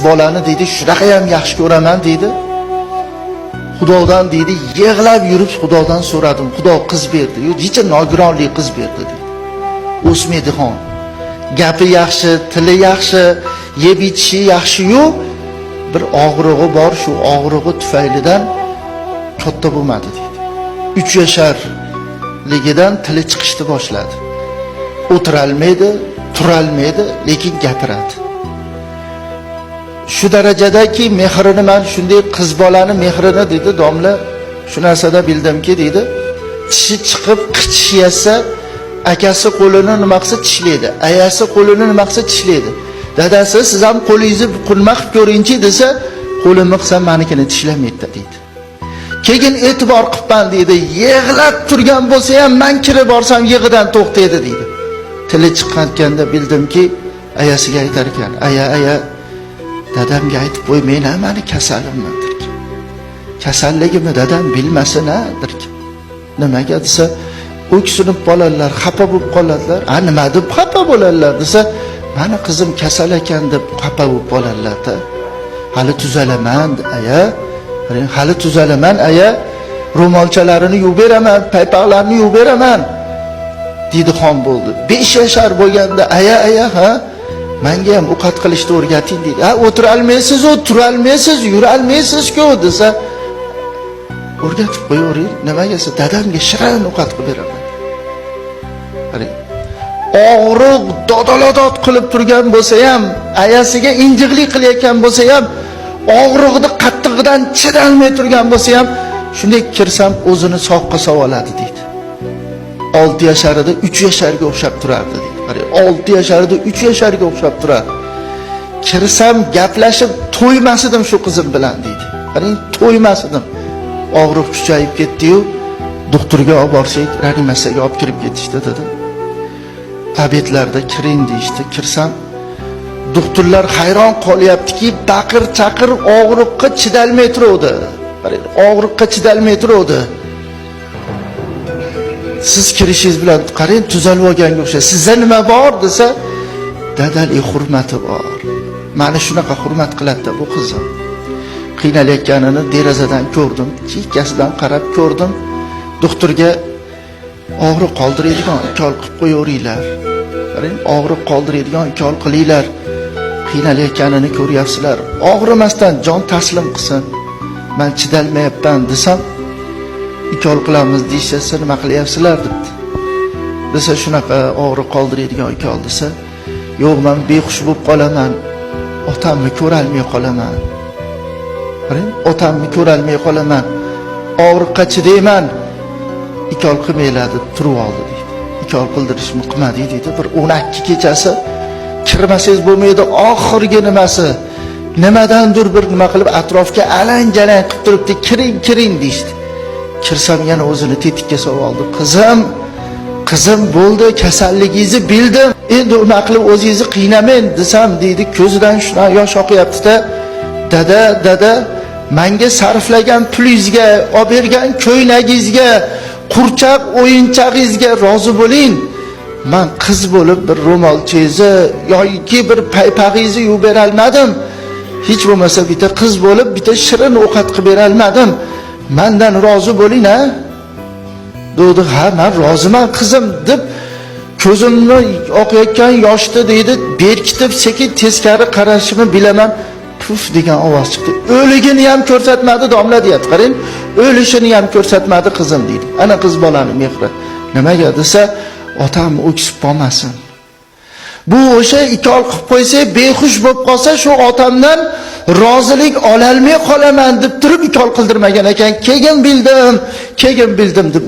bolani deydi, shunaqa ham yaxshi ko'raman deydi. Xudodan deydi, yig'lab yurib Xudodan so'radim. Xudo qiz berdi. Necha nogironli qiz berdi deydi. O'smaydigan. Gapi yaxshi, tili yaxshi, yeb ichishi yaxshi-yu, bir og'rig'i bor, shu og'rig'i tufaylidan katta bo'lmadi deydi. 3 yasharligidan tili chiqishni boshladi. O'tirolmaydi, turolmaydi, lekin gapiradi. Shu darajadaki mehrini men shunday qiz bolani mehrini dedi domla, shu narsada bildimki dedi, tishi chiqib qichish yasa, akasi qo'lini nima qilsa tishlaydi, ayasi qo'lini nima qilsa tishlaydi. Dadasi siz ham qo'lingizni qulma qilib ko'ringchi desa, qo'limni qilsam menikini tishlamaydi dedi. Keyin e'tibor qilibman dedi, yig'lab turgan bo'lsa ham men kirib borsam yig'idan to'xtaydi dedi. Tili chiqqanda bildimki, ayasiga aytar ekan, aya dadamga aytib qo'ymayna, meni kasalimman derki. Kasalligimni dadam bilmasin-a derki. Nimaga desa, o'ksinib qoladilar, xafa bo'lib qoladilar. Nima deb xafa bo'ladilar desa, meni qizim kasal ekan deb xafa bo'lib qoladilar-da. Hali tuzalaman, aya. Hali tuzalaman, aya. Ro'molchalarini yuvib beraman, paypoqlarini yuvib beraman. Dedi xon bo'ldi. 5 yashar bo'lganda aya ha, menga ham ovqat qilishni o'rgating dedi. O'tira olmaysiz, tura olmaysiz, yura olmaysiz-ku desa, o'rgatib qo'yavering. Nimaga desa, dadamga shirin ovqat qilib beraman. Qarang. Og'riq dodolodod qilib turgan bo'lsa ham, ayasiga injiqlik qilayotgan bo'lsa ham, og'riqni qattig'idan chidolmay turgan bo'lsa ham, shunday kirsam o'zini soqqa savoladi deydi. 6 yasharida 3 yasharga o'xshab turardi deydi. Qarang, 6 yasharida 3 yasharga o'xshab turardi. Kirsam gaplashib to'ymasdim shu qizim bilan deydi. Qarang, to'ymasdim. Og'riq kuchayib ketdi-yu, doktorga olib borsak, reanimatsiyaga olib kirib ketishdi dedi. Tabletlarda kiring deydi. Kirsam, doktorlar hayron qolyaptiki, baqir-chaqir og'riqqa chidalmay turuvdi. Qarang, og'riqqa chidalmay turuvdi. Siz kirishingiz bilan qarang, tuzalib olganga o'xshaydi. Sizda nima bor desa, dadalik hurmati bor. Meni shunaqa hurmat qiladi bu qizim. Qiynalayotganini derazadan ko'rdim, chekkasidan qarab ko'rdim. Doktorga og'riq qoldiradigan ukol qilib qo'yaveringlar. Qarang, og'riq qoldiradigan ukol qilinglar. Qiynalayotganini ko'ryapsizlar. Og'rimasdan jon taslim qilsin. Men chidalmayapman desam, ukol qilamiz deyishsa, nima qilyapsizlar debdi. Desa shunaqa og'riq qoldiradigan ukol desa, yo'q, men behush bo'lib qolaman. Otamni ko'rolmay qolaman. Qarang, otamni ko'rolmay qolaman. Og'riqqa chidayman. Ukol qilmaylar deb turib oldi deydi. Ukol qildirishni qilmadi deydi. Bir 12 kechasi kirmasangiz bo'lmaydi, oxirgi nimasi. Nimadandir bir nima qilib atrofga alang-jalang qilib turibdi, kiring deydi. Kirsam yana o'zini tetikka soldi. Qizim bo'ldi, kasalligingizni bildim. Endi nima qilib o'zingizni qiynamang desam deydi, ko'zidan shuna yosh oqyapti-da. Dada, menga sarflagan pulingizga, olib bergan ko'ylagingizga, qurchaq o'yinchag'ingizga rozi bo'ling. Men qiz bo'lib bir ro'molchangizni yoki bir paypog'ingizni yuvib bera olmadim. Hech bo'lmasa bitta qiz bo'lib, bitta shirin ovqat qilib bera olmadim. Mendan rozi bo'ling-a? Dedi, ha, men roziman qizim deb ko'zimni oqayotgan yoshni deydi, berkitib sekin teskari qarashimni bilaman. Puf degan ovoz chiqdi. O'ligini ham ko'rsatmadi domla deyapti. Qarang, o'lishini ham ko'rsatmadi qizim deydi. Ana qiz bolani mehri. Nimaga desa, otam o'ksib qolmasin. Bu o'sha ikol qilib qo'ysa, behush bo'lib qolsa, shu otamdan rozilik ola olmay qolaman deb turib ikol qildirmagan ekan. Keyin bildim deb